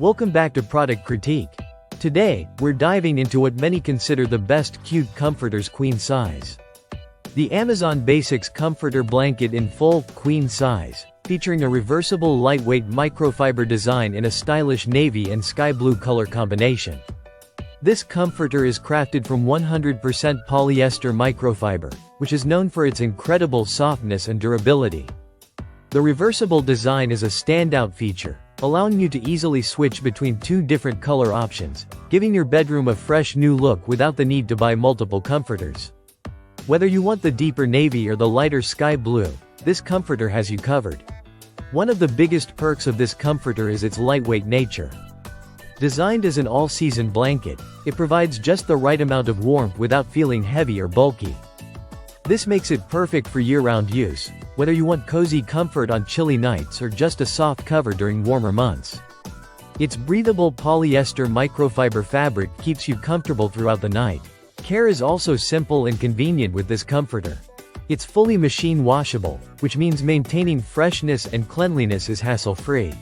Welcome back to Product Critique. Today, we're diving into what many consider the best cute comforters queen size. The Amazon Basics Comforter Blanket in full, queen size, featuring a reversible lightweight microfiber design in a stylish navy and sky blue color combination. This comforter is crafted from 100% polyester microfiber, which is known for its incredible softness and durability. The reversible design is a standout feature, allowing you to easily switch between two different color options, giving your bedroom a fresh new look without the need to buy multiple comforters. Whether you want the deeper navy or the lighter sky blue, this comforter has you covered. One of the biggest perks of this comforter is its lightweight nature. Designed as an all-season blanket, it provides just the right amount of warmth without feeling heavy or bulky. This makes it perfect for year-round use, whether you want cozy comfort on chilly nights or just a soft cover during warmer months. Its breathable polyester microfiber fabric keeps you comfortable throughout the night. Care is also simple and convenient with this comforter. It's fully machine washable, which means maintaining freshness and cleanliness is hassle-free.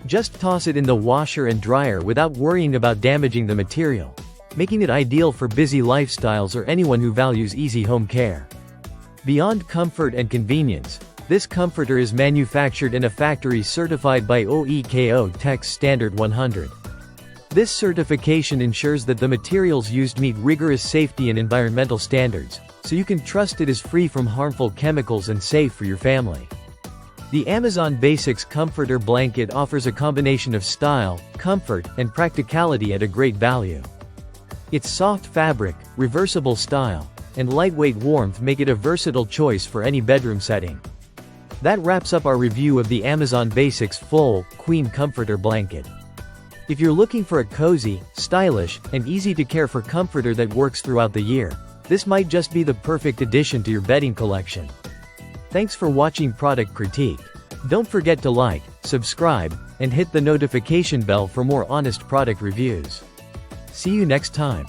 Just toss it in the washer and dryer without worrying about damaging the material, making it ideal for busy lifestyles or anyone who values easy home care. Beyond comfort and convenience, this comforter is manufactured in a factory certified by OEKO Tex Standard 100. This certification ensures that the materials used meet rigorous safety and environmental standards, so you can trust it is free from harmful chemicals and safe for your family. The Amazon Basics Comforter Blanket offers a combination of style, comfort, and practicality at a great value. Its soft fabric, reversible style, and lightweight warmth make it a versatile choice for any bedroom setting. That wraps up our review of the Amazon Basics Full, Queen Comforter Blanket. If you're looking for a cozy, stylish, and easy-to-care for comforter that works throughout the year, this might just be the perfect addition to your bedding collection. Thanks for watching Product Critique. Don't forget to like, subscribe, and hit the notification bell for more honest product reviews. See you next time.